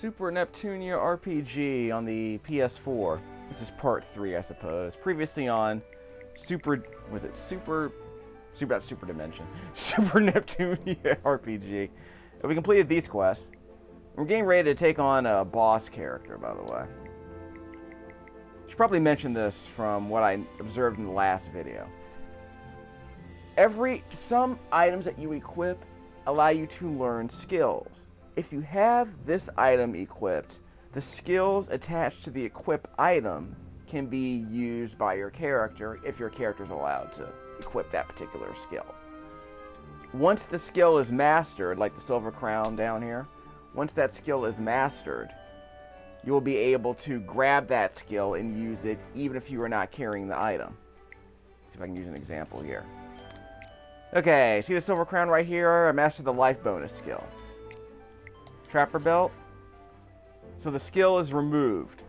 Super Neptunia RPG on the PS4. This is part 3, I suppose. Previously on Super... was it Super... not Super Dimension. Super Neptunia RPG. We completed these quests. We're getting ready to take on a boss character, by the way. Should probably mention this from what I observed in the last video. Some items that you equip allow you to learn skills. If you have this item equipped, the skills attached to the equip item can be used by your character if your character is allowed to equip that particular skill. Once the skill is mastered, like the silver crown down here, once that skill is mastered, you will be able to grab that skill and use it even if you are not carrying the item. Let's see if I can use an example here. Okay, see the silver crown right here? I mastered the life bonus skill. Trapper belt. So the skill is removed.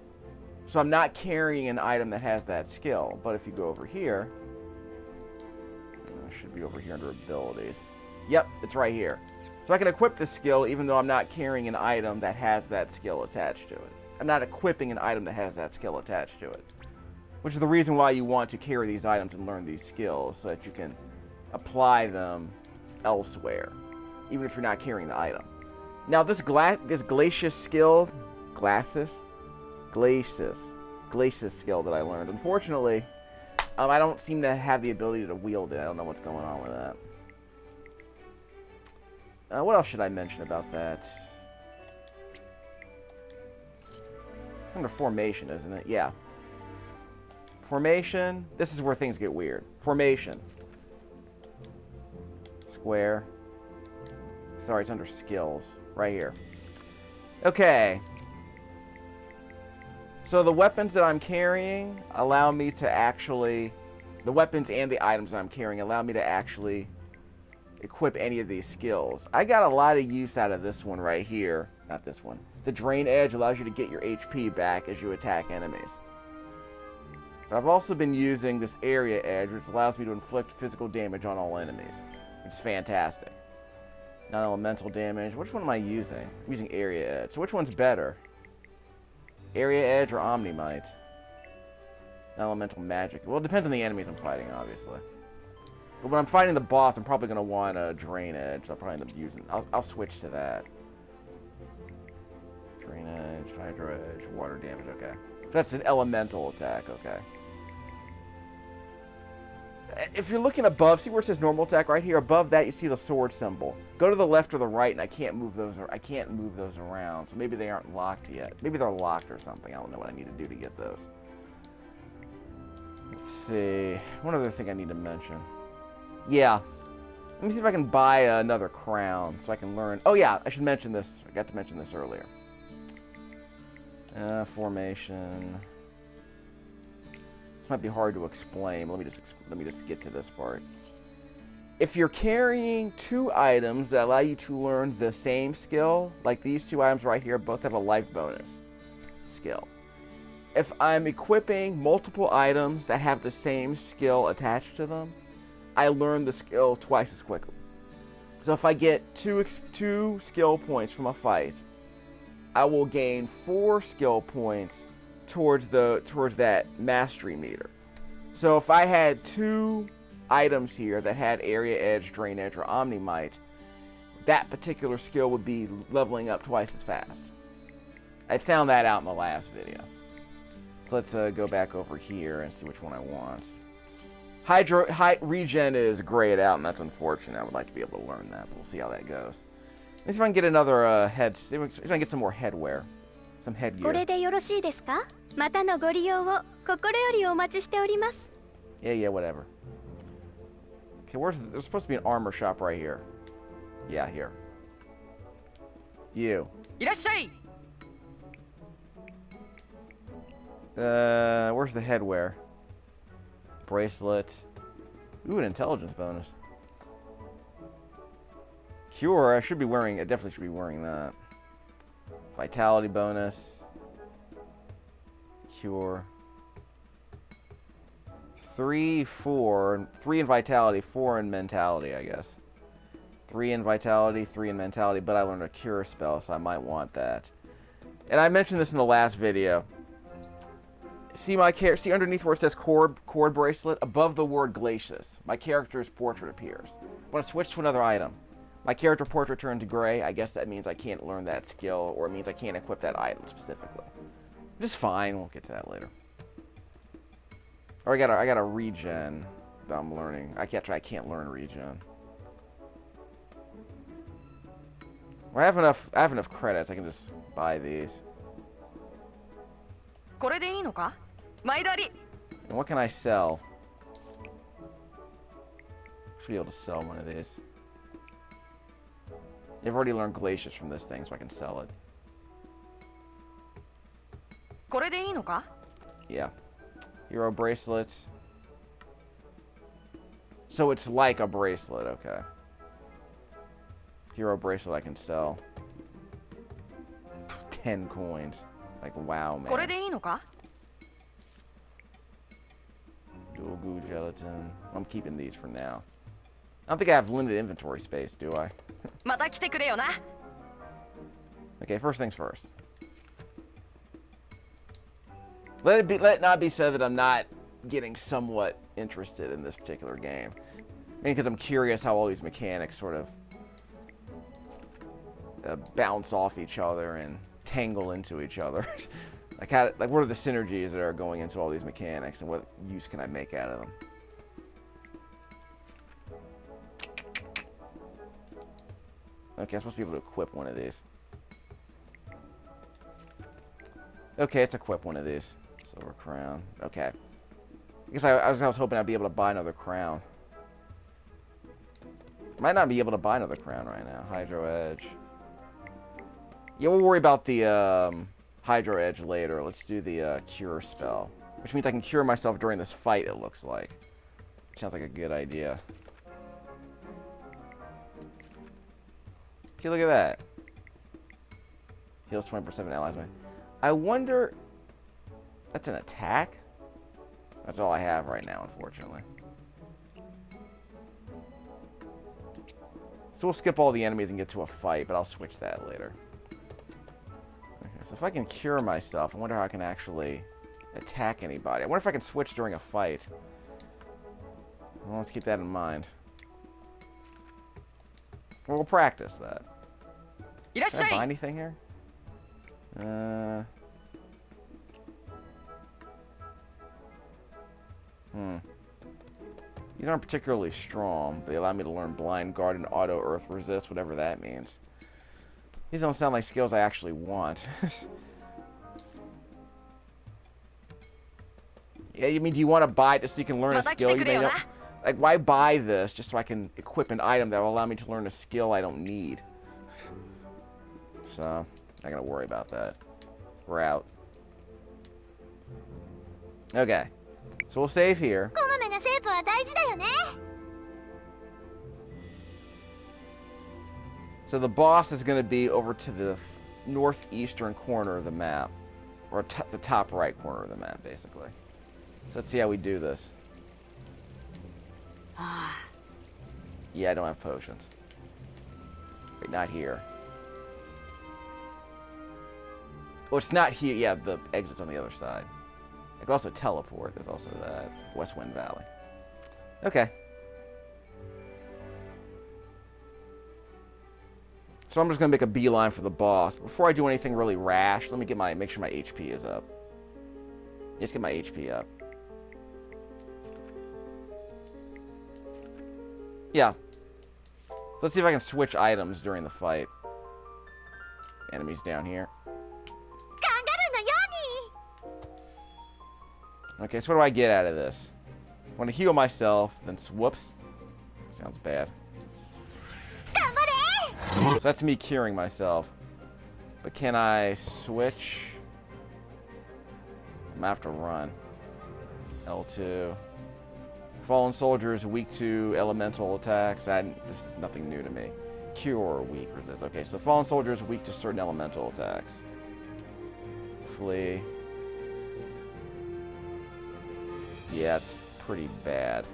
So I'm not carrying an item that has that skill. But if you go over here, it should be over here under abilities. Yep, it's right here. So I can equip the skill even though I'm not carrying an item that has that skill attached to it. I'm not equipping an item that has that skill attached to it. Which is the reason why you want to carry these items and learn these skills, so that you can apply them elsewhere, even if you're not carrying the item. Now this glacius skill, glacis skill that I learned, unfortunately, I don't seem to have the ability to wield it. I don't know what's going on with that. What else should I mention about that? Under formation, isn't it? Yeah. Formation. This is where things get weird. Formation. Square. Sorry, it's under skills. Right here. Okay. So the weapons that I'm carrying allow me to actually... the weapons and the items that I'm carrying allow me to actually equip any of these skills. I got a lot of use out of this one right here. Not this one. The Drain Edge allows you to get your HP back as you attack enemies. But I've also been using this Area Edge, which allows me to inflict physical damage on all enemies. Which is fantastic. Non-elemental damage. Which one am I using? I'm using Area Edge. So which one's better? Area Edge or Omnimite? Non-elemental magic. Well, it depends on the enemies I'm fighting, obviously. But when I'm fighting the boss, I'm probably going to want a Drain Edge. I'll probably end up using... I'll switch to that. Drain Edge, Hydro Edge, water damage, okay. So that's an elemental attack, okay. If you're looking above, see where it says normal attack right here? Above that, you see the sword symbol. Go to the left or the right, and I can't move those around. So maybe they aren't locked yet. Maybe they're locked or something. I don't know what I need to do to get those. Let's see. One other thing I need to mention. Yeah. Let me see if I can buy another crown so I can learn. Oh yeah, I should mention this. I got to mention this earlier. Formation. This might be hard to explain. Let me just get to this part. If you're carrying two items that allow you to learn the same skill, like these two items right here, both have a life bonus skill. If I'm equipping multiple items that have the same skill attached to them, I learn the skill twice as quickly. So if I get two skill points from a fight, I will gain 4 skill points towards that mastery meter. So if I had 2 items here that had Area Edge, Drain Edge, or Omnimite, that particular skill would be leveling up twice as fast. I found that out in the last video. So let's go back over here and see which one I want. Regen is grayed out, and that's unfortunate. I would like to be able to learn that, but we'll see how that goes. Let's see if I can get another see if I can get some more headwear. Some headgear. Yeah, whatever. Okay, there's supposed to be an armor shop right here. Yeah, here. You. Where's the headwear? Bracelet. Ooh, an intelligence bonus. Cure, I definitely should be wearing that. Vitality bonus. Cure. 3 in vitality, 4 in mentality, I guess. 3 in vitality, 3 in mentality, but I learned a cure spell, so I might want that. And I mentioned this in the last video. See see underneath where it says cord bracelet? Above the word glacius, my character's portrait appears. When I switch to another item, my character portrait turns gray. I guess that means I can't learn that skill, or it means I can't equip that item specifically. Just fine, we'll get to that later. Or I got a regen that I'm learning. I can't learn regen. Well, I have enough credits. I can just buy these. And what can I sell? Should be able to sell one of these. They've already learned glacius from this thing, so I can sell it. Yeah. Hero bracelets. So it's like a bracelet, okay. Hero bracelet I can sell. 10 coins. Like, wow, man. Dual goo gelatin. I'm keeping these for now. I don't think I have limited inventory space, do I? Okay, first things first. Let it not be said that I'm not getting somewhat interested in this particular game. I mean, because I'm curious how all these mechanics sort of bounce off each other and tangle into each other. Like what are the synergies that are going into all these mechanics, and what use can I make out of them? Okay, I'm supposed to be able to equip one of these. Okay, let's equip one of these. Silver crown. Okay. I guess I was hoping I'd be able to buy another crown. Might not be able to buy another crown right now. Hydro Edge. Yeah, we'll worry about the Hydro Edge later. Let's do the cure spell. Which means I can cure myself during this fight, it looks like. Sounds like a good idea. Okay, look at that. Heals 20% of allies. I wonder... That's an attack? That's all I have right now, unfortunately. So we'll skip all the enemies and get to a fight, but I'll switch that later. Okay, so if I can cure myself, I wonder how I can actually attack anybody. I wonder if I can switch during a fight. Well, let's keep that in mind. Well, we'll practice that. Can I buy anything here? These aren't particularly strong. They allow me to learn Blind Guard and Auto Earth Resist, whatever that means. These don't sound like skills I actually want. Yeah, you mean, do you want to buy it just so you can learn a skill you may know? Like, why buy this just so I can equip an item that will allow me to learn a skill I don't need? So, not gonna worry about that. We're out. Okay. So we'll save here. So the boss is going to be over to the northeastern corner of the map. Or the top right corner of the map, basically. So let's see how we do this. Yeah, I don't have potions. Wait, not here. Oh, it's not here. Yeah, the exit's on the other side. I can also teleport. There's also that. West Wind Valley. Okay. So I'm just going to make a beeline for the boss. Before I do anything really rash, let me get make sure my HP is up. Let's get my HP up. Yeah. Let's see if I can switch items during the fight. Enemies down here. Okay, so what do I get out of this? I want to heal myself, then whoops. Sounds bad. So that's me curing myself. But can I switch? I'm gonna have to run. L2. Fallen soldiers weak to elemental attacks. This is nothing new to me. Cure weak resist. Okay, so fallen soldiers weak to certain elemental attacks. Flee. Yeah, it's pretty bad.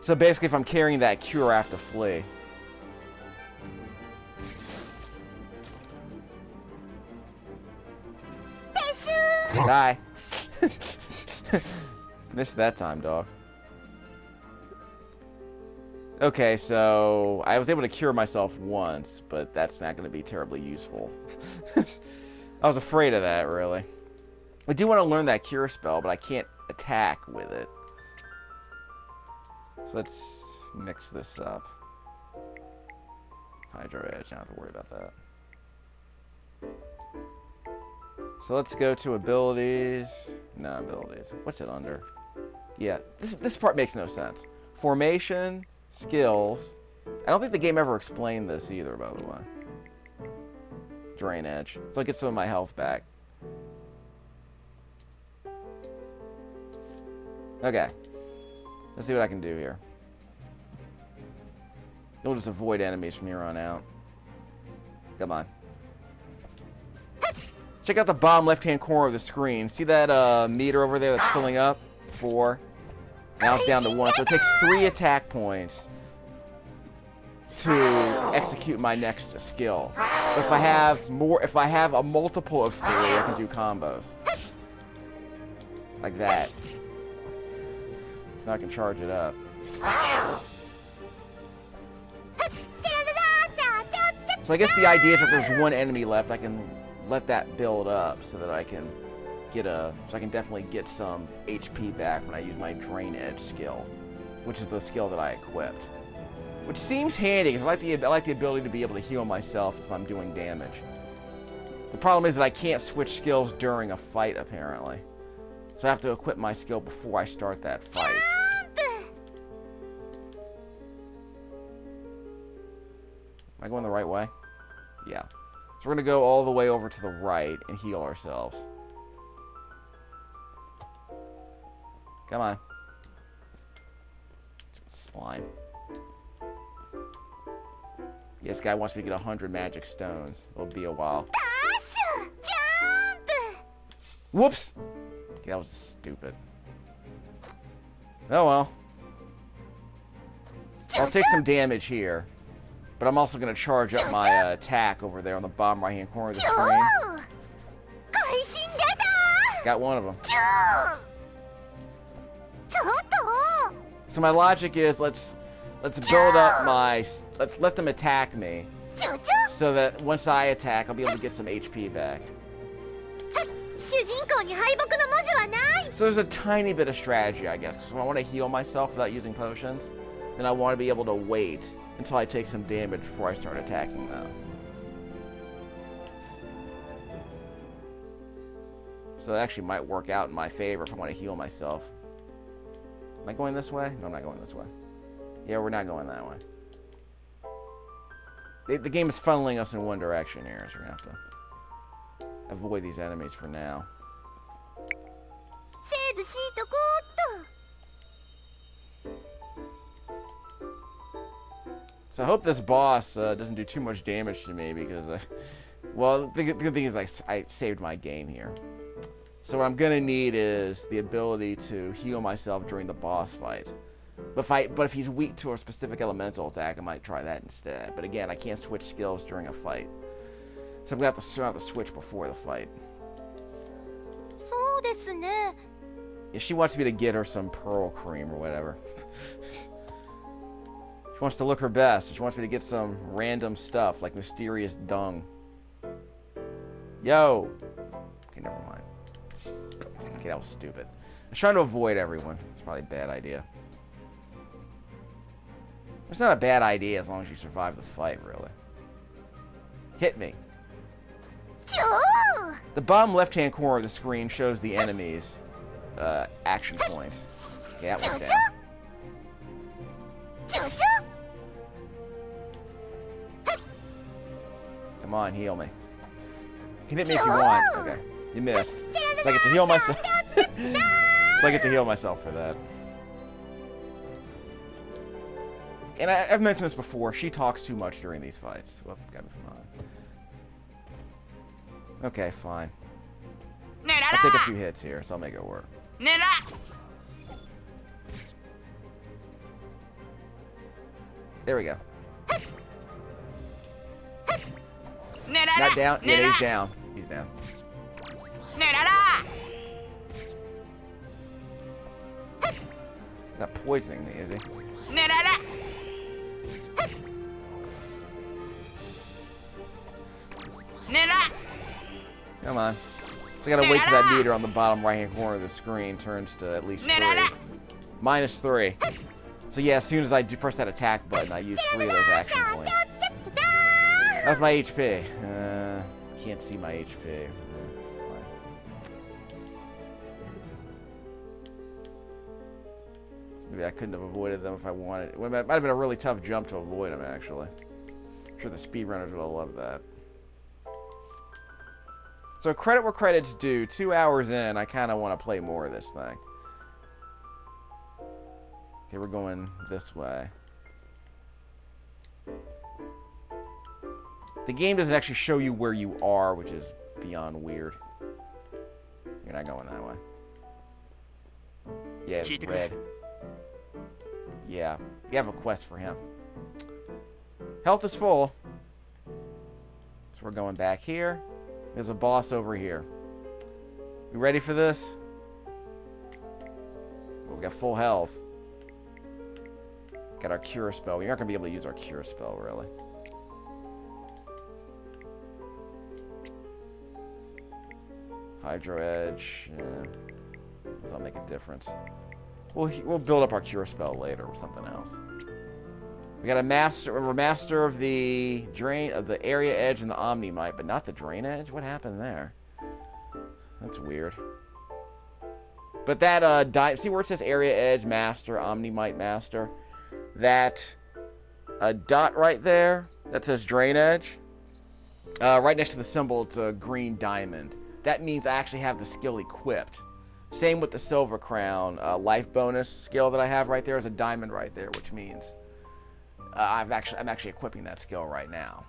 So basically, if I'm carrying that cure, I have to flee. Die. Missed that time, dog. Okay, so I was able to cure myself once, but that's not going to be terribly useful. I was afraid of that, really. I do want to learn that cure spell, but I can't attack with it. So let's mix this up. Hydro Edge, I don't have to worry about that. So let's go to abilities. No, abilities. What's it under? Yeah, this part makes no sense. Formation, skills. I don't think the game ever explained this either, by the way. Drain Edge. So I get some of my health back. Okay. Let's see what I can do here. We'll just avoid enemies from here on out. Come on. Check out the bottom left-hand corner of the screen. See that meter over there that's filling up? 4. Now it's down to 1. So it takes 3 attack points to execute my next skill. But if I have a multiple of 3, I can do combos. Like that. So now I can charge it up. So I guess the idea is if there's one enemy left, I can let that build up so that I can definitely get some HP back when I use my Drain Edge skill, which is the skill that I equipped. Which seems handy because I like the ability to be able to heal myself if I'm doing damage. The problem is that I can't switch skills during a fight apparently, so I have to equip my skill before I start that fight. Am I going the right way? Yeah. So we're going to go all the way over to the right and heal ourselves. Come on. Slime. Yes, guy wants me to get 100 magic stones. It'll be a while. Whoops! Okay, that was stupid. Oh well. I'll take some damage here. But I'm also going to charge up my attack over there on the bottom right-hand corner of the screen. Got one of them. So my logic is let's build up let's let them attack me, so that once I attack, I'll be able to get some HP back. So there's a tiny bit of strategy, I guess. So if I want to heal myself without using potions, then I want to be able to wait until I take some damage before I start attacking them. So that actually might work out in my favor if I want to heal myself. Am I going this way? No, I'm not going this way. Yeah, we're not going that way. The game is funneling us in one direction here, so we're going to have to avoid these enemies for now. So I hope this boss doesn't do too much damage to me because, well, the good thing is I saved my game here. So what I'm going to need is the ability to heal myself during the boss fight. But if he's weak to a specific elemental attack, I might try that instead. But again, I can't switch skills during a fight. So I'm going to have to switch before the fight. Yeah, she wants me to get her some pearl cream or whatever. She wants to look her best. She wants me to get some random stuff like mysterious dung. Yo! Okay, never mind. Okay, that was stupid. I was trying to avoid everyone. It's probably a bad idea. It's not a bad idea as long as you survive the fight, really. Hit me. The bottom left-hand corner of the screen shows the enemies' action points. Okay, that went down. Come on, heal me. You can hit me if you want. Okay, you missed. So I get to heal myself. So I get to heal myself for that. And I've mentioned this before. She talks too much during these fights. Whoop, got me from on. Okay, fine. I'll take a few hits here, so I'll make it work. There we go. Not down? Yeah, he's down. He's down. not poisoning me, is he? Come on. I gotta wait till that meter on the bottom right-hand corner of the screen turns to at least 3. -3. So yeah, as soon as I do press that attack button, I use 3 of those action points. That's my HP. Can't see my HP. Maybe I couldn't have avoided them if I wanted. It might have been a really tough jump to avoid them, actually. I'm sure the speedrunners would have loved that. So credit where credit's due. 2 hours in, I kind of want to play more of this thing. Okay, we're going this way. The game doesn't actually show you where you are, which is beyond weird. You're not going that way. Yeah, it's red. Yeah, you have a quest for him. Health is full. So we're going back here. There's a boss over here. You ready for this? Well, we got full health. Got our cure spell. We're not going to be able to use our cure spell, really. Hydro Edge. Yeah. That'll make a difference. We'll build up our cure spell later with something else. We got a master of the drain of the area edge and the omni-might, but not the drain edge. What happened there? That's weird. But that see where it says area edge master, omni-might master? That dot right there that says drain edge. Right next to the symbol, it's a green diamond. That means I actually have the skill equipped. Same with the Silver Crown life bonus skill that I have right there is a diamond right there, which means I'm actually equipping that skill right now.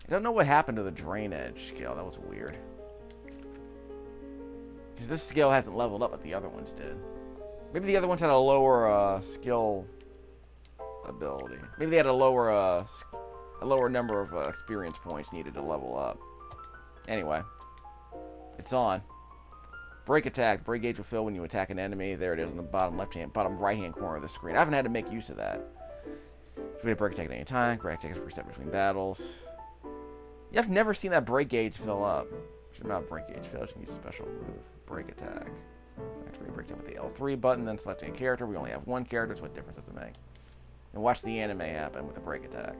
I don't know what happened to the drain edge skill. That was weird. Because this skill hasn't leveled up, but the other ones did. Maybe the other ones had a lower skill ability. Maybe they had a lower number of experience points needed to level up. Anyway, it's on. Break attack. Break gauge will fill when you attack an enemy. There it is on the bottom right-hand corner of the screen. I haven't had to make use of that. If you break attack at any time, break attack is reset between battles. Yeah, I've never seen that break gauge fill up. Should not break gauge fill. You can use a special move. Break attack. Actually, break attack with the L3 button, then selecting a character. We only have one character, so what difference does it make? And watch the anime happen with the break attack.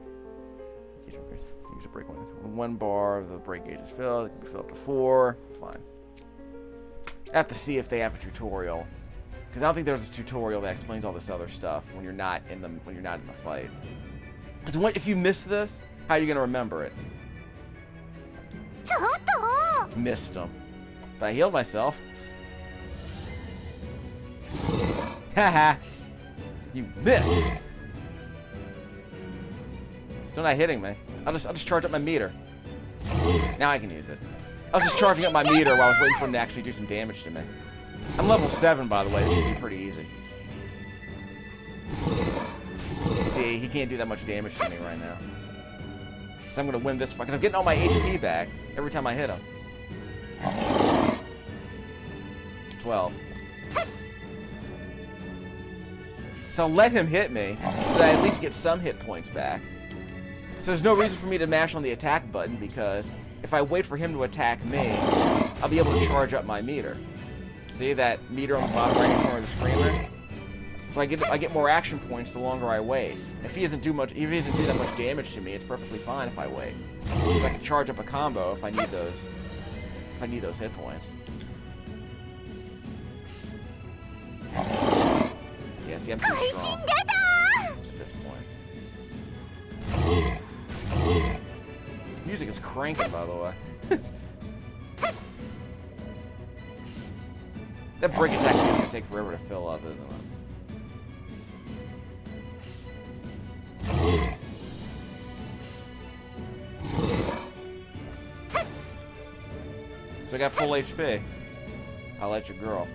Use a break when 1 bar of the break gauge is filled. It can be filled up to 4. Fine. I have to see if they have a tutorial, because I don't think there's a tutorial that explains all this other stuff when you're not in the fight. Because if you miss this, how are you gonna remember it? Missed them. But I healed myself. Haha. You missed. Still not hitting me. I'll just charge up my meter. Now I can use it. I was just charging up my meter while I was waiting for him to actually do some damage to me. I'm level 7, by the way. This should be pretty easy. See, he can't do that much damage to me right now. So I'm going to win this fight, because I'm getting all my HP back every time I hit him. 12. So I'll let him hit me, so that I at least get some hit points back. So there's no reason for me to mash on the attack button, because if I wait for him to attack me, I'll be able to charge up my meter. See that meter on the bottom right corner of the screen there? So I get more action points the longer I wait. If he doesn't do that much damage to me, it's perfectly fine if I wait. So I can charge up a combo if I need those hit points. Yeah, see, I'm too strong at this point. Music is cranking, by the way. That break attack is gonna take forever to fill up, isn't it? So I got full HP. I'll let your girl.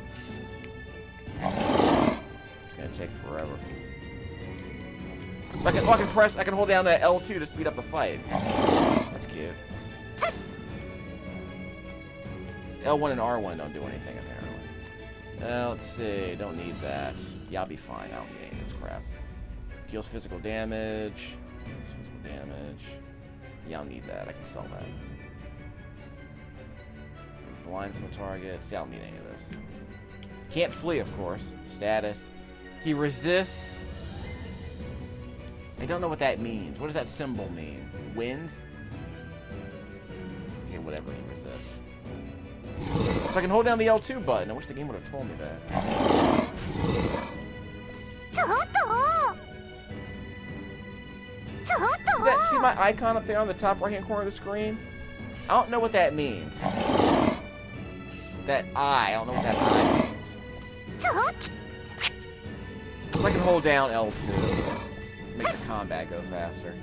It's gonna take forever. I can hold down that L2 to speed up the fight. That's cute. L1 and R1 don't do anything apparently. Let's see. Don't need that. Yeah, I'll be fine. I don't need any of this crap. Deals physical damage. Deals physical damage. Yeah, I don't need that. I can sell that. Blind from a target. See, I don't need any of this. Can't flee, of course. Status. He resists. I don't know what that means. What does that symbol mean? Wind? Okay, whatever. He resists. So I can hold down the L2 button. I wish the game would have told me that. See my icon up there on the top right-hand corner of the screen? I don't know what that means. That I don't know what that I means. If I can hold down L2 to make the combat go faster.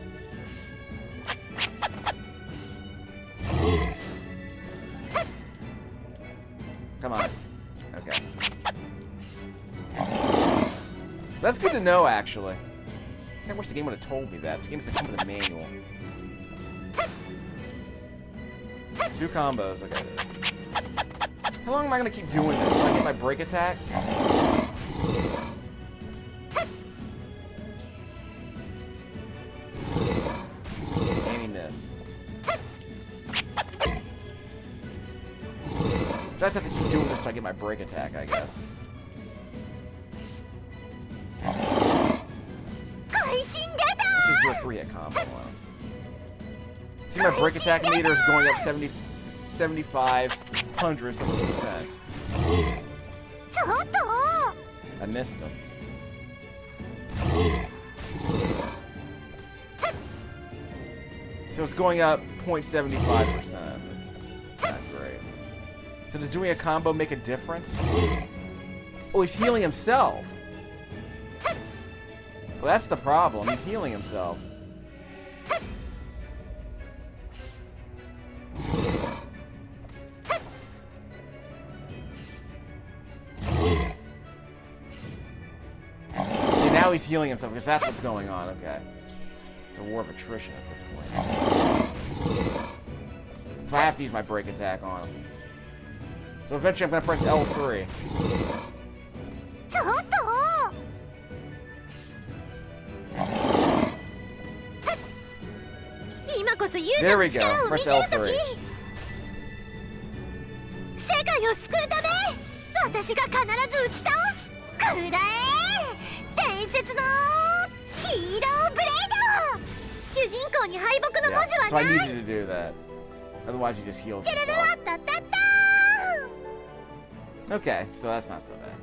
Come on. Okay. That's good to know, actually. I wish the game would have told me that. This game doesn't come with a manual. 2 combos. Okay. How long am I going to keep doing this? Will I get my break attack? And he missed. I just have to keep doing this so I get my break attack, I guess. This is your 3-hit combo. See, my break attack meter is going up 75 hundredths of a percent. I missed him. So it's going up 0.75%. Not great. So does doing a combo make a difference? Oh, he's healing himself. Well, that's the problem. He's healing himself. Okay, now he's healing himself because that's what's going on. Okay. It's a war of attrition at this point. So I have to use my break attack on him. So eventually I'm going to press L3. There we go. Press L3. Yeah, so I needed to do that. Otherwise you just healed yourself. Okay, so that's not so bad.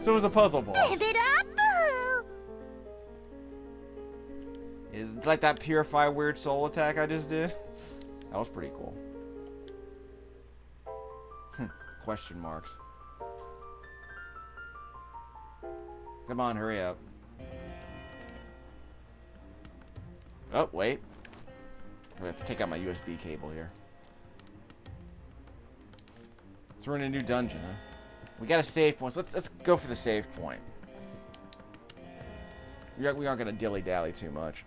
So it was a puzzle boss. It's like that Purify Weird Soul attack I just did. That was pretty cool. Question marks. Come on, hurry up. Oh, wait. I have to take out my USB cable here. So we're in a new dungeon, huh? We got a save point, so let's go for the save point. We aren't gonna dilly-dally too much.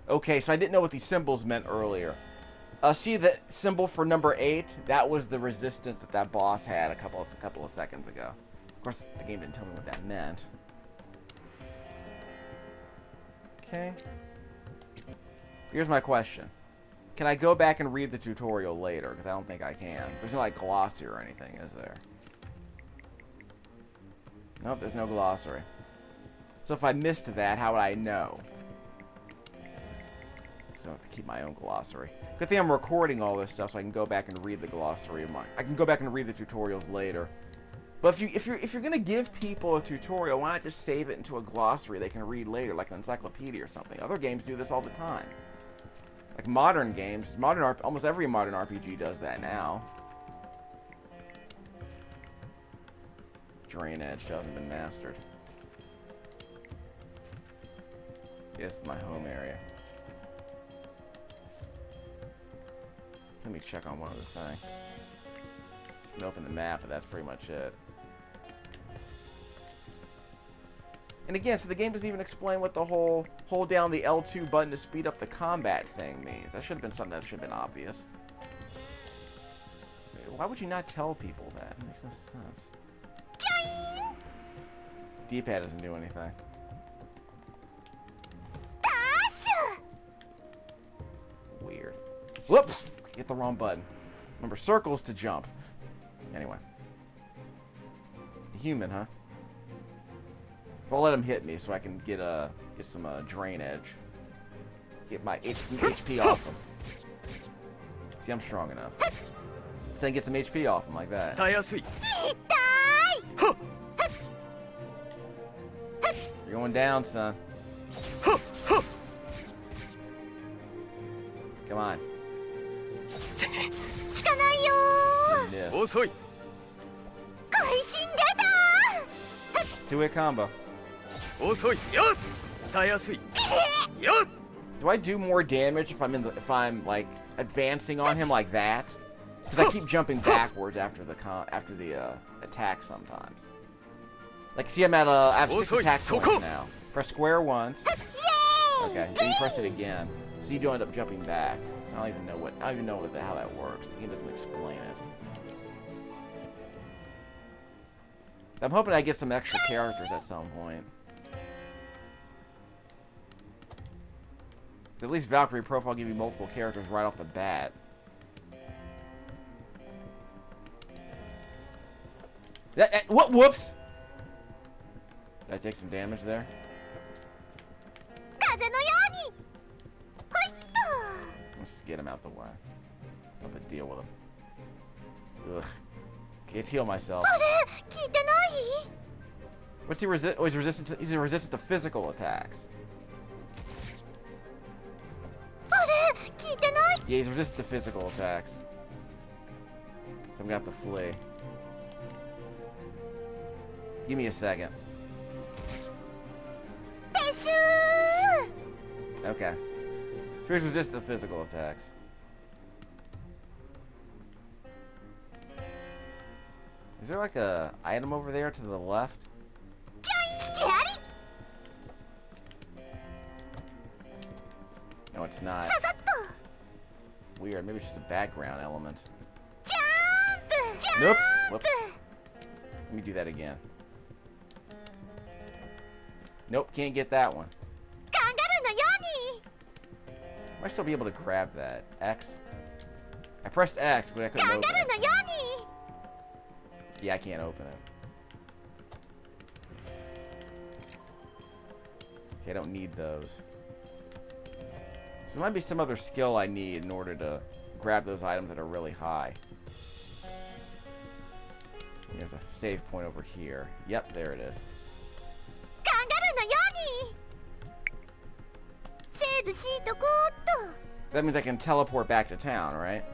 Okay, so I didn't know what these symbols meant earlier. See the symbol for number 8? That was the resistance that boss had a couple of seconds ago. Of course, the game didn't tell me what that meant. Okay. Here's my question. Can I go back and read the tutorial later? Because I don't think I can. There's no, like, glossary or anything, is there? Nope, there's no glossary. So if I missed that, how would I know? So I have to keep my own glossary. Good thing I'm recording all this stuff so I can go back and read the glossary of mine. I can go back and read the tutorials later. But if you're gonna give people a tutorial, why not just save it into a glossary they can read later, like an encyclopedia or something? Other games do this all the time. Like modern games, almost every modern RPG does that now. drain edge still hasn't been mastered. This is my home area. Let me check on one other thing. You can open the map, but that's pretty much it. And again, so the game doesn't even explain what the whole hold down the L2 button to speed up the combat thing means. That should have been something that should have been obvious. Why would you not tell people that? It makes no sense. D-pad doesn't do anything. Weird. Whoops! Hit the wrong button. Remember, circles to jump. Anyway. Human, huh? I'll let him hit me so I can get some drain edge. Get my HP off him. See, I'm strong enough. So I can get some HP off him like that. You're going down, son. Come on. Two-hit combo. Do I do more damage if I'm like advancing on him like that? Because I keep jumping backwards after the attack sometimes. Like, see, I have 6 attack points now. Press square once. Okay, then you press it again. So you do end up jumping back. So I don't even know how that works. The game doesn't explain it. I'm hoping I get some extra characters at some point. At least Valkyrie Profile give you multiple characters right off the bat. What? Whoops! Did I take some damage there? Let's just get him out the way. Don't have to deal with him. Ugh. Can't heal myself. What's he resist? Oh, he's resistant to physical attacks. Yeah, he's resistant to physical attacks. So I've got the flea. Give me a second. Okay. So he's resistant to physical attacks. Is there like a item over there to the left? No, it's not. Weird. Maybe it's just a background element. Nope. Whoops. Let me do that again. Nope, can't get that one. Might still be able to grab that. X? I pressed X, but I couldn't open it. Yeah, I can't open it. Okay, I don't need those. So there might be some other skill I need in order to grab those items that are really high. There's a save point over here. Yep, there it is. That means I can teleport back to town, right?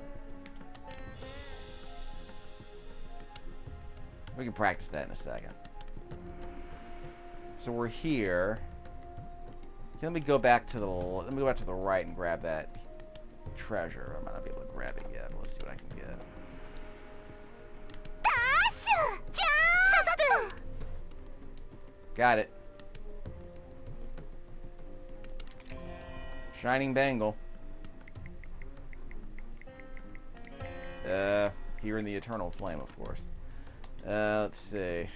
We can practice that in a second. So we're here. Okay, let me go back to the right and grab that treasure. I might not be able to grab it yet, but let's see what I can get. Got it. Shining bangle. Here in the eternal flame, of course. Let's see.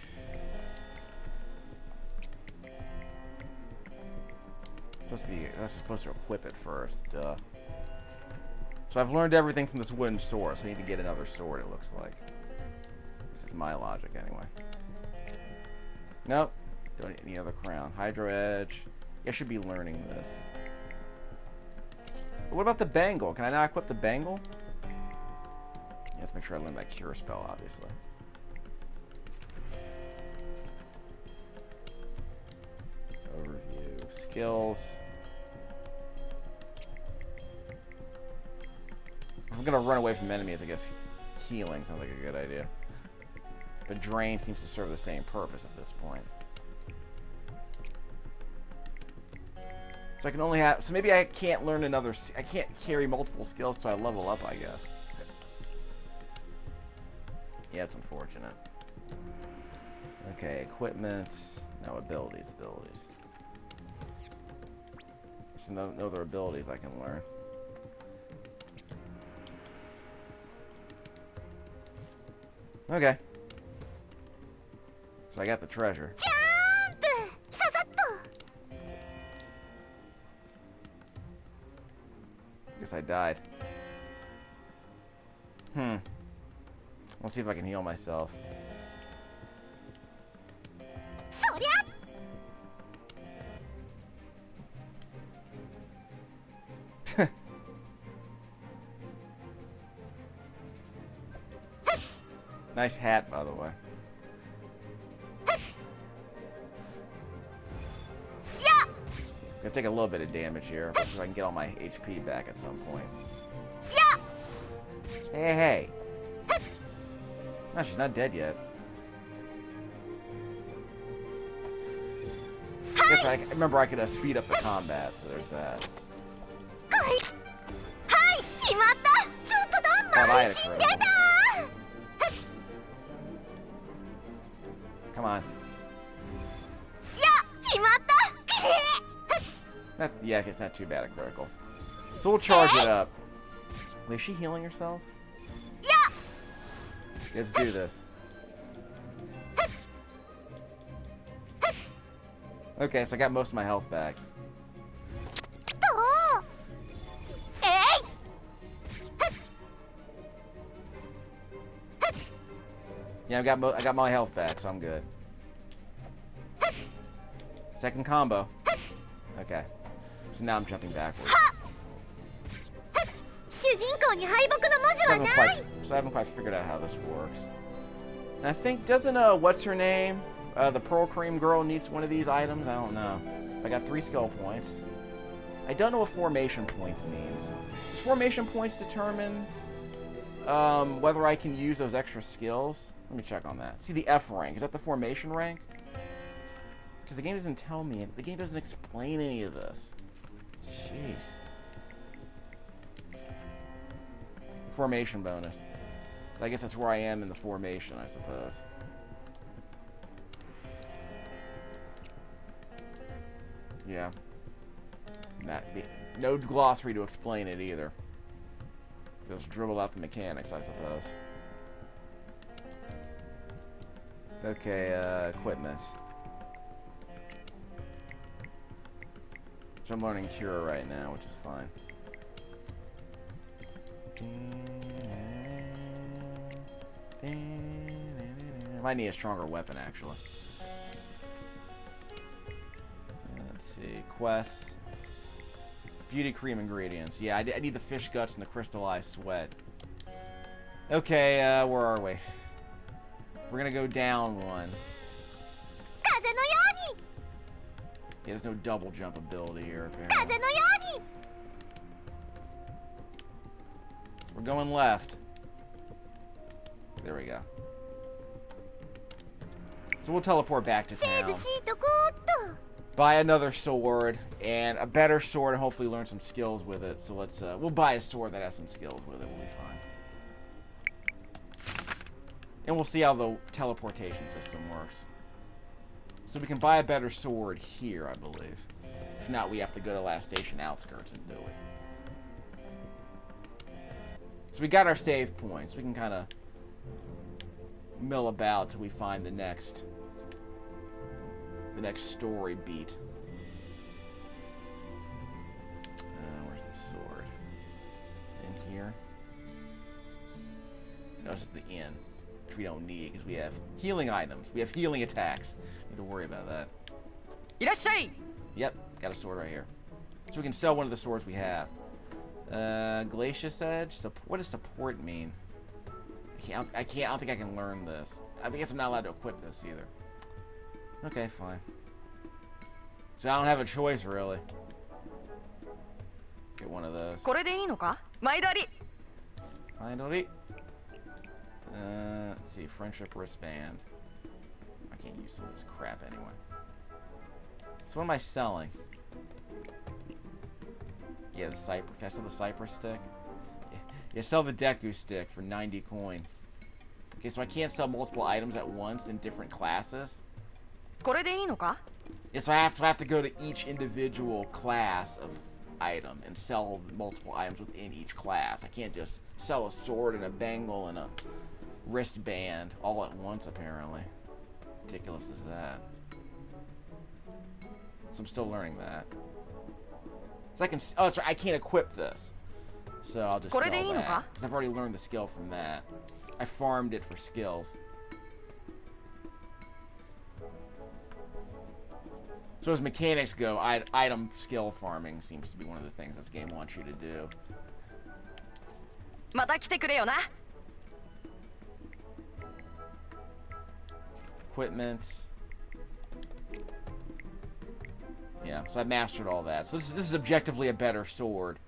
That's supposed to equip it first. So I've learned everything from this wooden sword, so I need to get another sword, it looks like. This is my logic, anyway. Nope. Don't need any other crown. Hydro Edge. I should be learning this. But what about the bangle? Can I not equip the bangle? Yeah, let's make sure I learn that cure spell, obviously. Overview. Skills. If I'm gonna run away from enemies, I guess healing sounds like a good idea. But drain seems to serve the same purpose at this point. So I can only have... So maybe I can't learn another... I can't carry multiple skills till I level up, I guess. Yeah, it's unfortunate. Okay, equipments. No, abilities. There's no other abilities I can learn. Okay. So I got the treasure. Guess I died. Let's see if I can heal myself. Nice hat, by the way. Gonna take a little bit of damage here, so I can get all my HP back at some point. Hey. No, she's not dead yet. Guess I remember I could speed up the combat, so there's that. Thought I had a critical. Come on. Yeah, it's not too bad a critical. So we'll charge it up. Wait, is she healing herself? Let's do this. Okay, so I got most of my health back. Yeah, I got my health back, so I'm good. Second combo. Okay. So now I'm jumping backwards. I haven't quite figured out how this works. And I think, doesn't, what's her name? The Pearl Cream girl needs one of these items? I don't know. I got 3 skill points. I don't know what formation points means. Does formation points determine whether I can use those extra skills? Let me check on that. See, the F rank. Is that the formation rank? Because the game doesn't tell me. The game doesn't explain any of this. Jeez. Formation bonus. So I guess that's where I am in the formation, I suppose. Yeah. No glossary to explain it either. Just dribble out the mechanics, I suppose. Okay, equipments. So I'm learning Cure right now, which is fine. Might need a stronger weapon, actually. Let's see. Quests. Beauty cream ingredients. Yeah, I need the fish guts and the crystallized sweat. Okay, where are we? We're gonna go down one. Yeah, there's no double jump ability here, apparently. So we're going left. There we go. So we'll teleport back to town. Buy another sword, and a better sword, and hopefully learn some skills with it. So let's, we'll buy a sword that has some skills with it. We'll be fine. And we'll see how the teleportation system works. So we can buy a better sword here, I believe. If not, we have to go to Last Station Outskirts and do it. So we got our save points. We can kind of mill about till we find the next story beat. Where's the sword? In here? No, this is the inn, which we don't need because we have healing items. We have healing attacks. Need to worry about that. Irashai! Yep, got a sword right here. So we can sell one of the swords we have. Glacius Edge? What does support mean? I don't think I can learn this. I guess I'm not allowed to equip this either. Okay, fine. So I don't have a choice, really. Get one of those. Finally. Let's see, friendship wristband. I can't use some of this crap anyway. So what am I selling? Yeah, the cypress. Can I sell the cypress stick? Yeah, sell the Deku stick for 90 coin. Okay, so I can't sell multiple items at once in different classes. Yeah, so I have to go to each individual class of item and sell multiple items within each class. I can't just sell a sword and a bangle and a wristband all at once, apparently. Ridiculous is that. So I'm still learning that. So I can... Oh, sorry, I can't equip this. So I'll just sell that. Because I've already learned the skill from that. I farmed it for skills. So as mechanics go, item skill farming seems to be one of the things this game wants you to do. Equipment. Yeah, so I mastered all that. So this is objectively a better sword.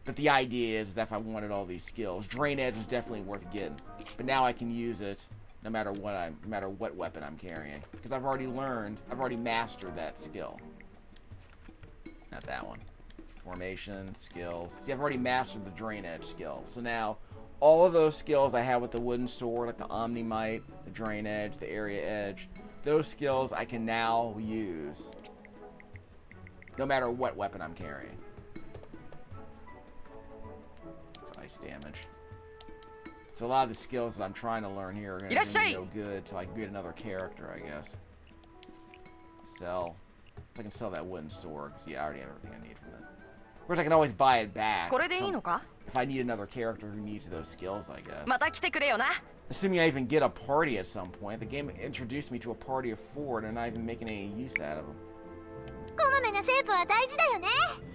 But the idea is that if I wanted all these skills, Drain Edge is definitely worth getting. But now I can use it no matter what weapon I'm carrying, because I've already mastered that skill. Not that one. Formation, skills. See, I've already mastered the Drain Edge skill. So now, all of those skills I have with the wooden sword, like the Omni-Might, the Drain Edge, the Area Edge, those skills I can now use no matter what weapon I'm carrying. It's ice damage. So a lot of the skills that I'm trying to learn here are going to do me no good till I get another character, I guess. Sell. If I can sell that wooden sword. Yeah, I already have everything I need from it. Of course, I can always buy it back. If I need another character who needs those skills, I guess. Assuming I even get a party at some point. The game introduced me to a party of 4 and I'm not even making any use out of them.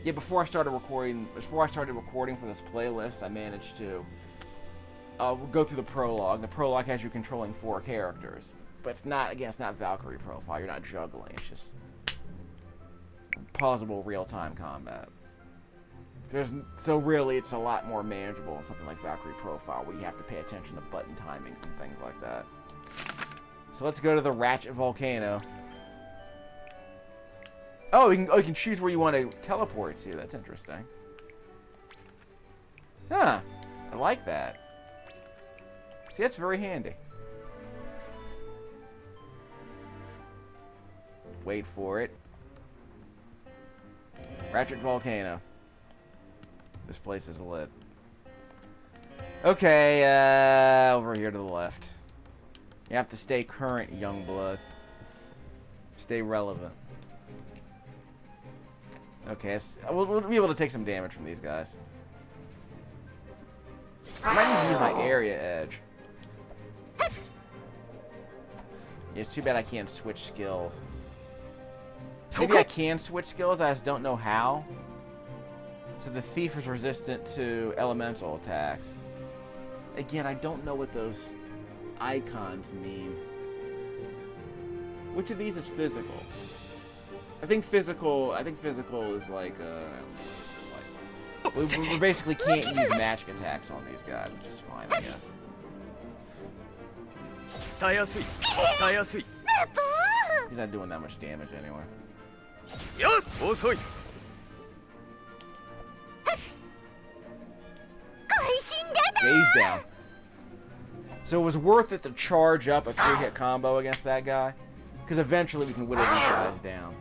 Yeah, before I started recording for this playlist, I managed to go through the prologue. The prologue has you controlling 4 characters, but it's not Valkyrie profile. You're not juggling. It's just pausable real-time combat. So really, it's a lot more manageable in something like Valkyrie profile, where you have to pay attention to button timings and things like that. So let's go to the Ratchet Volcano. Oh, you can choose where you want to teleport to. That's interesting. Huh. I like that. See, that's very handy. Wait for it. Ratchet Volcano. This place is lit. Okay, over here to the left. You have to stay current, young blood. Stay relevant. Okay, we'll be able to take some damage from these guys. I might need to use my area edge. Yeah, it's too bad I can't switch skills. Maybe I can switch skills, I just don't know how. So the thief is resistant to elemental attacks. Again, I don't know what those icons mean. Which of these is physical? I think physical is like, we basically can't use magic attacks on these guys, which is fine, I guess. He's not doing that much damage anyway. Gaze down. So it was worth it to charge up a 3-hit combo against that guy, because eventually we can whittle these guys down.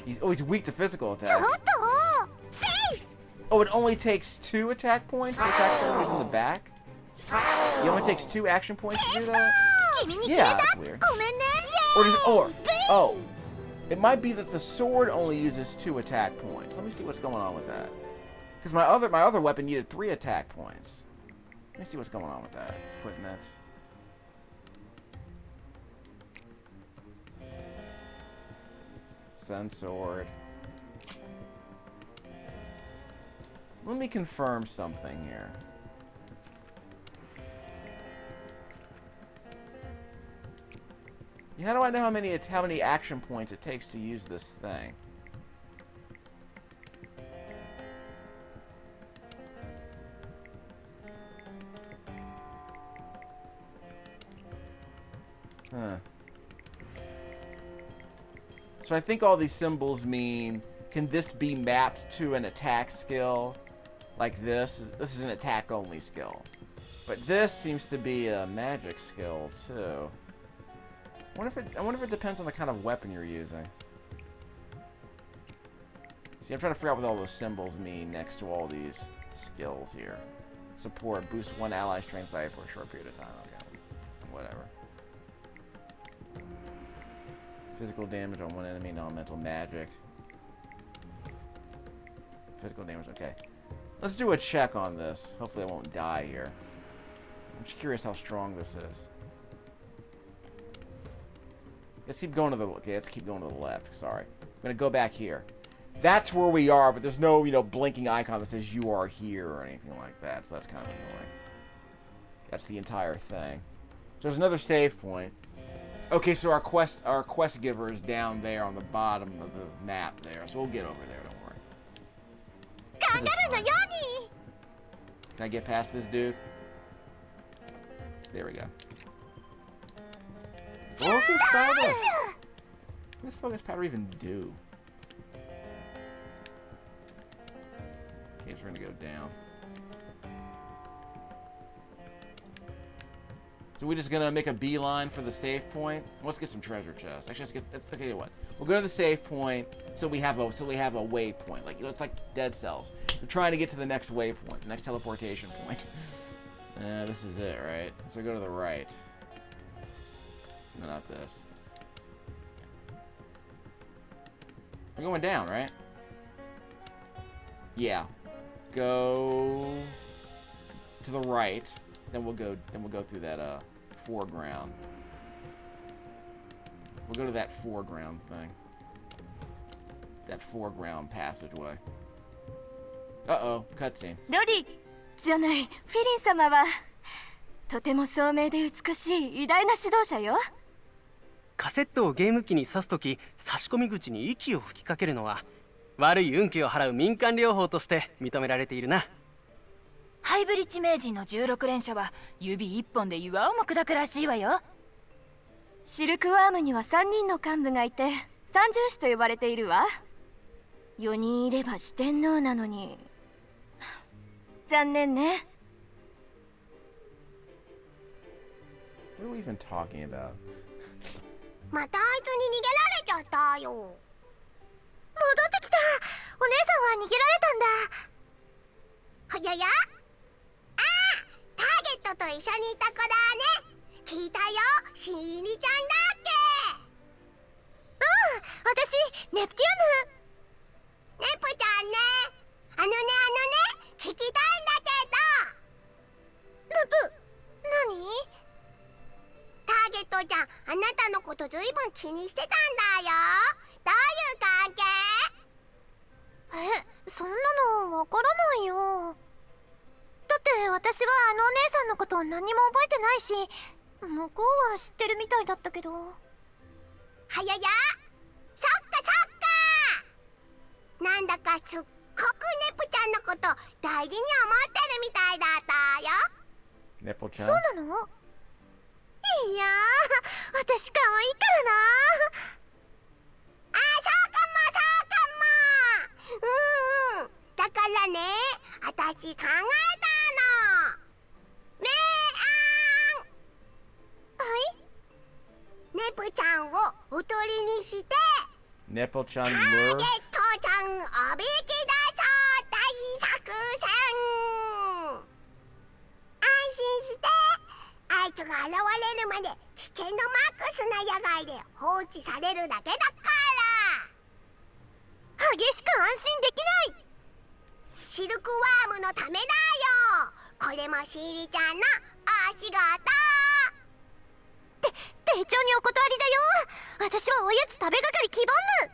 He's weak to physical attacks. Oh, it only takes 2 attack points to attack someone who's in the back? It only takes 2 action points to do that? Yeah, that's weird. Oh, it might be that the sword only uses 2 attack points. Let me see what's going on with that. Because my other weapon needed 3 attack points. Let me see what's going on with that. Equipment. Sun sword. Let me confirm something here. How do I know how many action points it takes to use this thing? Huh. So I think all these symbols mean, can this be mapped to an attack skill? Like this? This is an attack-only skill. But this seems to be a magic skill, too. I wonder if it depends on the kind of weapon you're using. See, I'm trying to figure out what all those symbols mean next to all these skills here. Support, boost one ally strength value for a short period of time. Okay, whatever. Physical damage on one enemy, non-mental magic. Physical damage, okay. Let's do a check on this. Hopefully I won't die here. I'm just curious how strong this is. Let's keep going to the, okay, let's keep going to the left. Sorry. I'm gonna go back here. That's where we are, but there's no, you know, blinking icon that says you are here or anything like that, so that's kind of annoying. That's the entire thing. So there's another save point. Okay, so our quest giver is down there on the bottom of the map there, so we'll get over there, don't worry. Can I get past this dude? There we go. Focus powder! What does focus powder even do? Okay, so we're gonna go down. So we're just gonna make a beeline for the save point. Let's get some treasure chests. Actually, let's okay. What? We'll go to the save point so we have a waypoint. Like, you know, it's like Dead Cells. We're trying to get to the next waypoint, the next teleportation point. This is it, right? So we go to the right. No, not this. We're going down, right? Yeah. Go to the right. Then we'll go through that foreground. We'll go to that foreground thing. That foreground passageway. Uh-oh, cutscene. ロリじゃない、フィリン様はとても聡明で美しい偉大な指導者よ。カセットをゲーム機に挿すとき、差し込み口に息を吹きかけるのは悪い運気を払う民間療法として認められているな。ハイブリッジ名人の16連射は指一本で岩をも砕くらしいわよ。シルクワームには3人の幹部がいて三重士と呼ばれているわ。4人いれば四天王なのに残念ね。What are we even talking about? またあいつに逃げられちゃったよ。戻ってきた。お姉さんは逃げられたんだ。はやや、ああ、ターゲットと一緒にいた子だね。聞いたよ、しーりちゃんだっけ。私ネプテューヌ。ネプちゃんね。あのね聞きたいんだけど。ネプ、何？ターゲットちゃん、あなたのことずいぶん気にしてたんだよ。どういう関係？そんなのわからないよ。だって私はあのお姉さんのこと何にも覚えてないし、向こうは知ってるみたいだったけど。はやや、そっかそっか。なんだかすっごくネプちゃんのこと大事に思ってるみたいだったよ。ネポちゃん。そうなの？いやー、私可愛いからな。あ、そうかも。だからね、私考えたの。明暗。はい？ネプちゃんをおとりにしてネポちゃんルターゲットちゃんおびき出そう大作戦。安心して、あいつが現れるまで危険度マックスな野外で放置されるだけだから。激しく安心できない。シルクワームのためだよ。これもシーリちゃんのお仕事。丁重にお断りだよ。私はおやつ食べ係希望ぬ。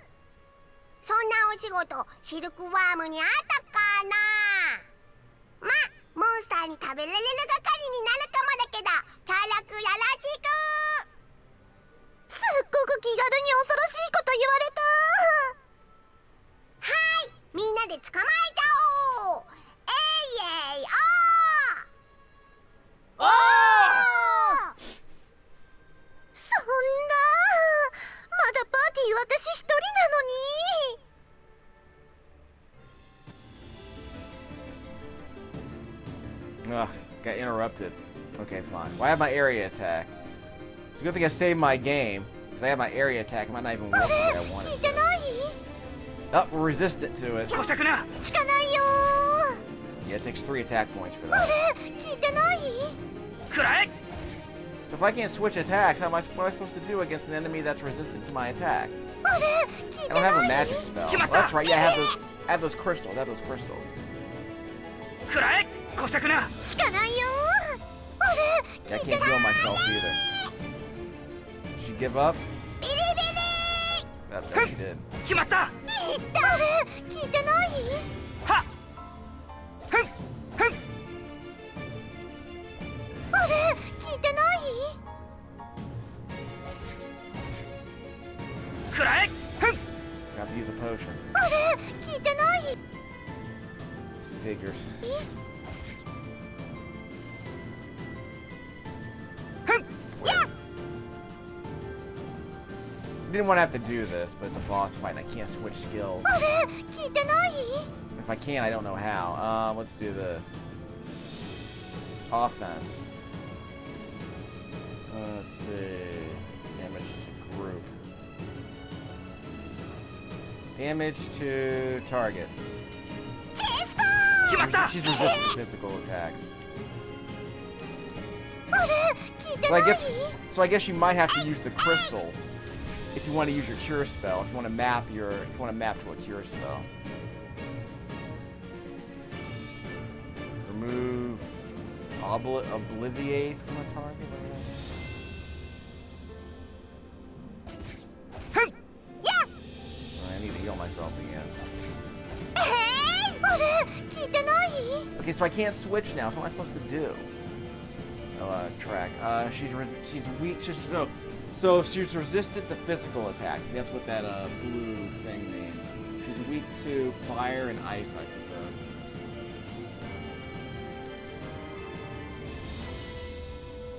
そんなお仕事シルクワームにあったかな。ま、モンスターに食べられる係になるかもだけど、キャラクラらしく。すっごく気軽に恐ろしいこと言われた。はい、みんなで捕まえちゃおう。えいえいおー。そう私一人なのに。 Ugh, got interrupted. Okay, fine. Well, I have my area attack. It's a good thing I saved my game, because I have my area attack. It might not even work the way I want 聞い it て to. ない？ Oh, we're resistant to it. こさくな。聞かないよ Yeah, it takes 3 attack points for ー。あ that. れ聞いてない？ くらえ。 So if I can't switch attacks, what am I supposed to do against an enemy that's resistant to my attack? あれ聞い I て don't な have a い？ magic spell. Shimata! Oh, that's right. Yeah, I have those crystals. I have those crystals. くらえ。こさくな。聞かないよー。あれ Yeah, I 聞いて can't ない？ heal myself either. Did she give up? ビリビリ That she did. 決まった。あれ聞いてない？はっ。ふんふん。あれ聞いてない？くらえ。ふん。 Got to use a potion. あれ聞いてない？ Figures. ふん。 Didn't want to have to do this, but it's a boss fight and I can't switch skills. あれ聞いてない？ If I can, I don't know how. Let's do this. Offense. Let's see. Damage to group. Damage to target. 決まった。 She's resistant to physical attacks. あれ聞いて So な I い？ guess you might have to use the crystals if you want to use your cure spell. If you want to map to a cure spell. Remove obliviate from a target. ふん。 I need to heal myself again. あれ聞いてない？ Okay, so I can't switch now. So what am I supposed to do? Track. She's weak. So she's resistant to physical attacks. That's what that blue thing means. She's weak to fire and ice, I suppose.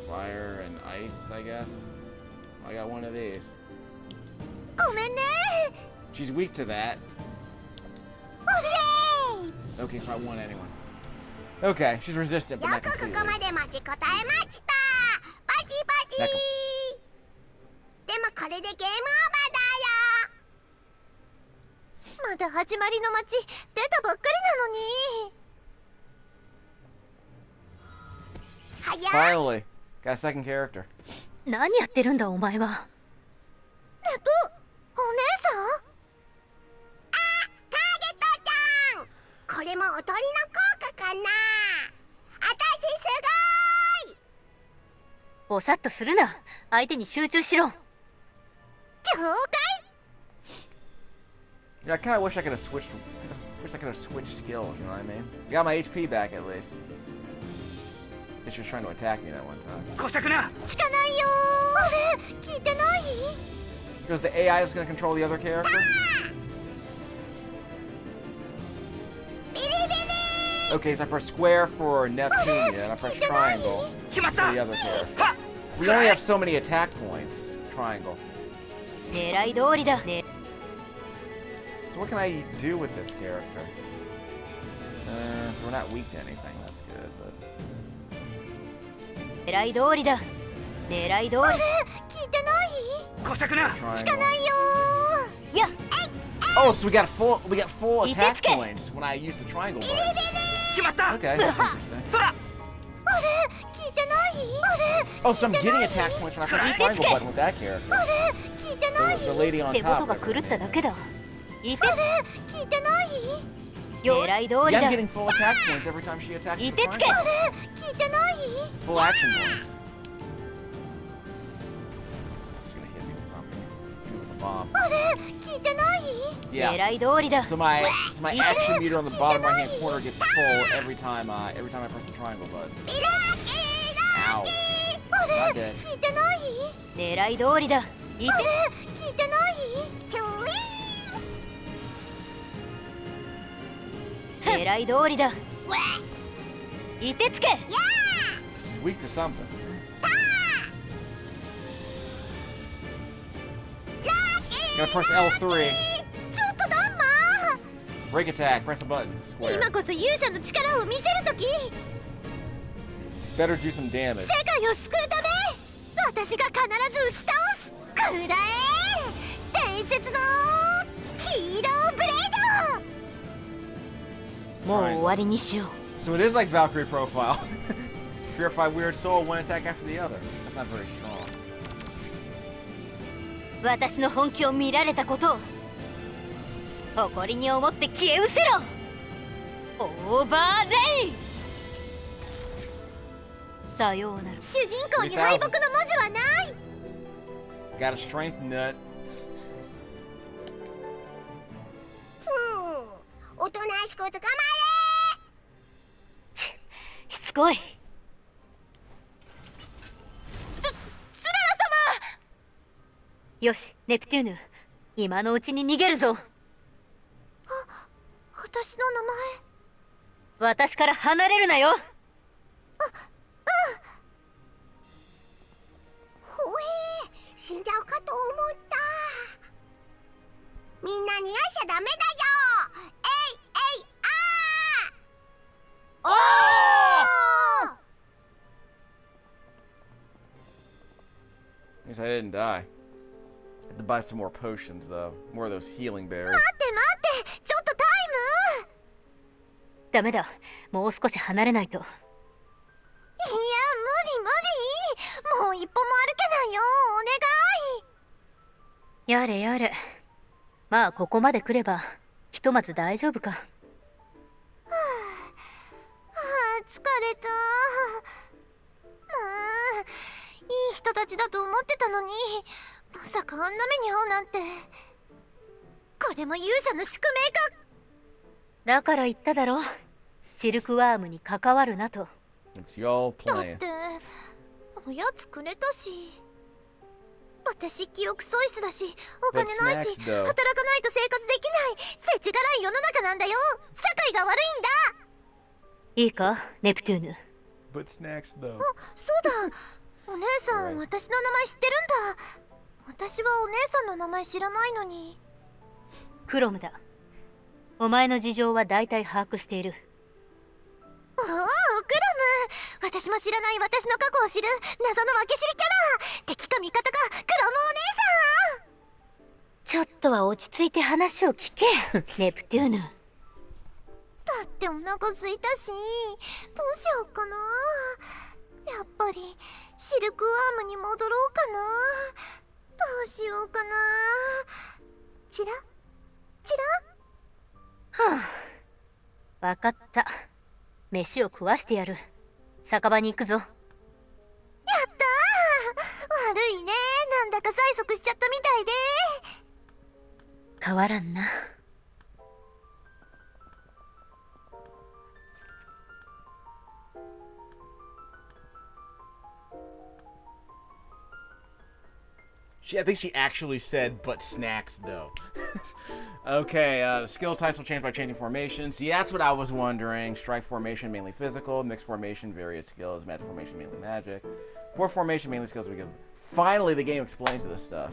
Fire and ice, I guess. I got one of these. ごめんね She's weak to that. ー。イエーイ Okay, so I won anyway. Okay, she's resistant, but よ not くこ completely. こまで待ちこたえました。パチパチなんかでもこれでゲームオーバーだよ。まだ始まりの街出たばっかりなのに。はや Finally, got a second character. 何やってるんだお前は。ネプお姉さん？あ、ターゲットちゃん、これもおとりの効果かな。あたしすごーい。ぼさっとするな。相手に集中しろ。了解。 Yeah, I kind of wish I could have switched. Wish I could have switched skills. You know what I mean? I got my HP back at least. Guess she was trying to attack me that one time. こさくな。聞かないよー。あれ聞いてない？ Because the AI is going to control the other character. ビリビリ Okay, so I press square for Neptunia, and I press triangle 決まっ for た。 the other character. はっ。 We only have so many attack points. Triangle. 狙い通りだ。 So what can I do with this character? So we're not weak to anything. That's good, but 狙い通りだ。狙い通あれり。聞いてない？こさくな。 聞か triangle. ないよいや、 Oh, so we got full attack Itsuke. points when I use the triangle ー。ビリ button. ビリ 決まった。 Okay, that's interesting. そら。あれ聞いてない？あれ Oh, so I'm getting attack points when I press the triangle button with that character. あれ聞いてない？ The lady on 手元 top. が狂っただけだ。いてあれ聞いてない？狙い通 Yeah, り I'm だ。 getting full attack points every time she attacks the Itsuke. triangle. あれ聞いてない？ Full action points. She's gonna hit me with something. Hit me with a bomb. あれ聞いてない？ Yeah. 狙い通りだ。 So my action meter on the bottom right hand corner gets full every time I press the triangle button. ビラキーラ Ow. あ Not れ dead. 聞いてない？狙い通りだ。いてあれ聞いてない？キュイーン狙い通りだ。いてつけ。 She's weak to something. ラッキー Gotta press L3. ちょっとダンマ Break attack. Press the button. ー Square. 今こそ勇者の力を見せるとき It's better do some damage. 世界を救うため私が必ず打ち倒すくらえ伝説のヒーローブレイドもう終わりにしよう。 So it is like Valkyrie profile. Purify weird soul, one attack after the other. That's not very strong. 私の本気を見られたことを誇りに思って消え失せろ。オーバーレイ。さようなら。主人公に敗北の文字はない Got a strength nut. おとなしく捕まれしつこい。スララ様。よし、ネプテューヌ、今のうちに逃げるぞ。私の名前私から離れるなよ。ほえ死んじゃうかと思ったみんな逃がしちゃダメだよOh! At least I didn't die. Had to buy some more potions though. More of those healing berries. 待ってちょっとタイムダメだ、もう少し離れないと。いや無理もう一歩も歩けないよお願いやれやれ。まあここまで来ればひとまず大丈夫か。疲れたいい人たちだと思ってたのにまさかあんな目に遭うなんてこれも勇者の宿命かだから言っただろ、シルクワームに関わるなと。 It's y'all だっ playing. ておやつくれたし私記憶喪失だしお金ないし What's next, though? 働かないと生活できない世知辛い世の中なんだよ社会が悪いんだいいか、ネプテューヌ。 But snacks though. そうだお姉さん Right. 私の名前知ってるんだ私はお姉さんの名前知らないのにクロムだ。お前の事情は大体把握している。おおクロム私も知らない私の過去を知る謎の分け知りキャラ敵か味方かクロムお姉さんちょっとは落ち着いて話を聞けネプテューヌ。だってお腹空いたしどうしようかなやっぱりシルクワームに戻ろうかなどうしようかなチラチラわかった。飯を食わしてやる。酒場に行くぞ。やったー悪いねなんだか催促しちゃったみたいで変わらんな。I think she actually said, but snacks though. Okay, the skill types will change by changing formation. See, that's what I was wondering. Strike formation, mainly physical. Mixed formation, various skills. Magic formation, mainly magic. Port formation, mainly skills. Finally, the game explains this stuff.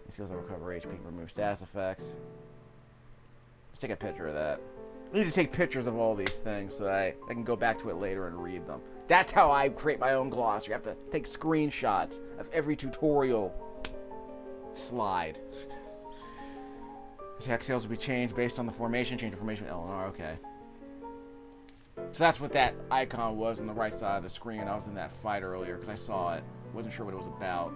These skills will recover HP, remove status effects. Let's take a picture of that. I need to take pictures of all these things so that I can go back to it later and read them. That's how I create my own glossary. I have to take screenshots of every tutorial slide. Attack skills will be changed based on the formation. Change the formation with L and R. Okay. So that's what that icon was on the right side of the screen. I was in that fight earlier because I saw it. Wasn't sure what it was about.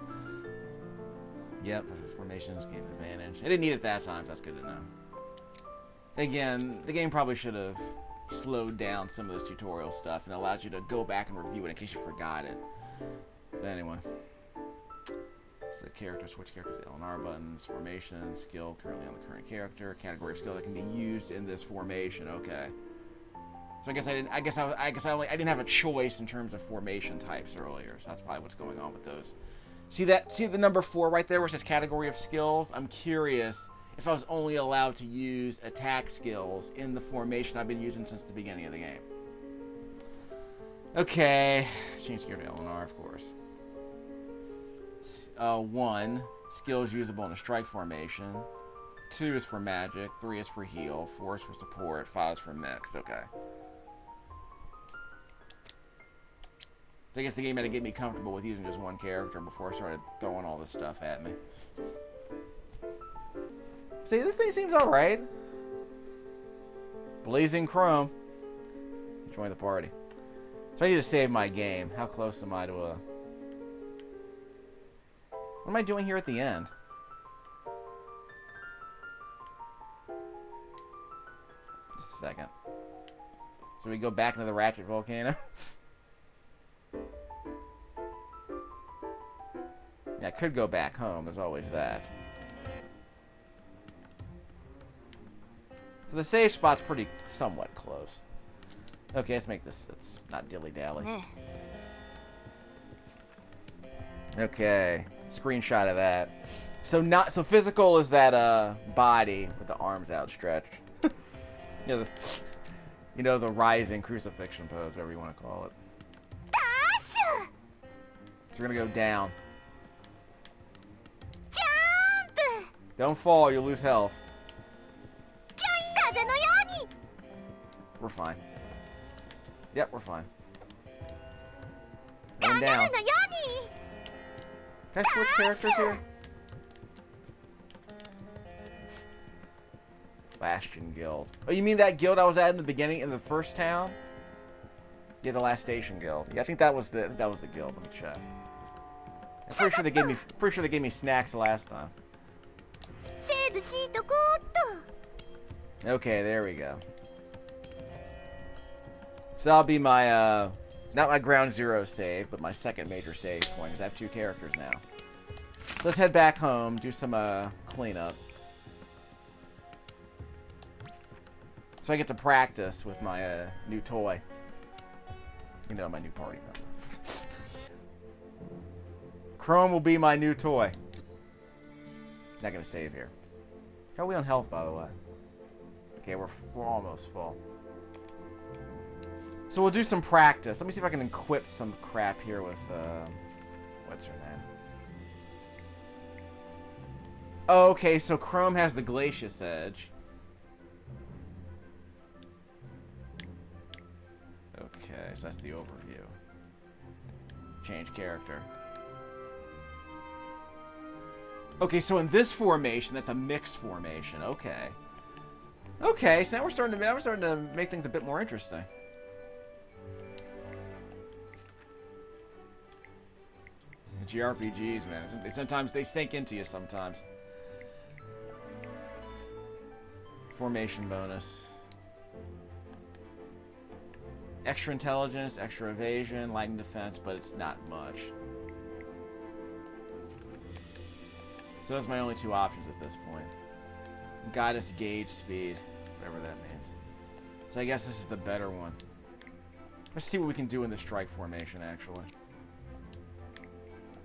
Yep, formations gain advantage. I didn't need it that time, so that's good to know. Again, the game probably should have slowed down some of this tutorial stuff and allowed you to go back and review it in case you forgot it. But anyway. So the character, switch characters, L and R buttons, formation, skill currently on the current character, category of skill that can be used in this formation. Okay. So I guess I didn't have a choice in terms of formation types earlier. So that's probably what's going on with those. See the number 4 right there where it says category of skills? I'm curious if I was only allowed to use attack skills in the formation I've been using since the beginning of the game. Okay. Change gear to L and R, of course. 1. Skills usable in a strike formation. 2 is for magic. 3 is for heal. 4 is for support. 5 is for mixed. Okay. So I guess the game had to get me comfortable with using just one character before I started throwing all this stuff at me. See, this thing seems alright. Blazing Chrome. Join the party. So I need to save my game. How close am I to a... What am I doing here at the end? Just a second. So we go back into the Ratchet Volcano? Yeah, I could go back home. There's always that. So the save spot's pretty somewhat close. Okay, let's make this. It's not dilly-dally. Okay, screenshot of that. So physical is that body with the arms outstretched. You know the rising crucifixion pose, whatever you want to call it. So we're gonna go down. Don't fall, you'll lose health. We're fine. Yep, we're fine. Going down. Can I switch characters here? Bastion Guild. Oh, you mean that guild I was at in the beginning, in the first town? Yeah, the Last Station Guild. Yeah, I think that was the guild. Let me check. I'm pretty sure they gave me snacks last time. Okay, there we go. So that'll be my, not my ground zero save, but my second major save point, because I have 2 characters now. Let's head back home, do some, cleanup. So I get to practice with my, new toy. You know, my new party member. Chrome will be my new toy. Not gonna save here. How are we on health, by the way? Okay, we're almost full. So we'll do some practice. Let me see if I can equip some crap here with, what's her name? Oh, okay, so Chrome has the Glacius Edge. Okay, so that's the overview. Change character. Okay, so in this formation, that's a mixed formation. Okay. Okay, so now we're starting to make things a bit more interesting. JRPGs, man. Sometimes they sink into you sometimes. Formation bonus. Extra intelligence, extra evasion, lightning defense, but it's not much. So those are my only 2 options at this point. Guidance gauge speed, whatever that means. So I guess this is the better one. Let's see what we can do in the strike formation, actually.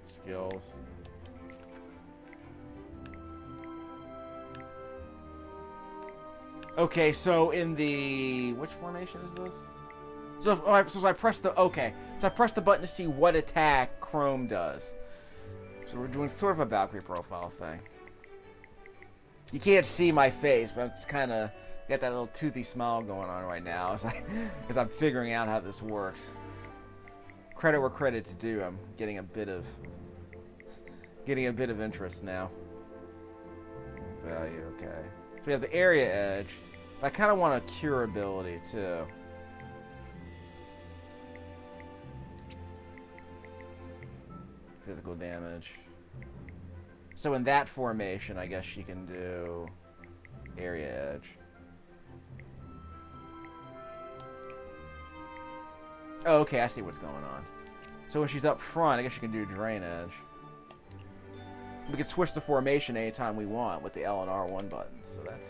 Skills. Okay, so in the... which formation is this? So I press the... okay. So I press the button to see what attack Chrome does. So we're doing sort of a Valkyrie profile thing. You can't see my face, but it's kind of got that little toothy smile going on right now as I'm figuring out how this works. Credit where credit's due. I'm getting a bit of interest now. Value, okay. So we have the area edge. But I kind of want a cure ability too. Physical damage. So in that formation, I guess she can do area edge. Oh, okay, I see what's going on. So when she's up front, I guess she can do drain edge. We can switch the formation anytime we want with the L and R1 buttons. So that's...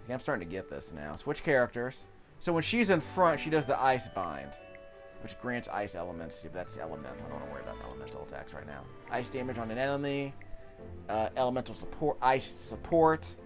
okay, I'm starting to get this now. Switch characters. So when she's in front, she does the ice bind, which grants ice elements. That's elemental. I don't want to worry about elemental attacks right now. Ice damage on an enemy. Elemental support. Ice support.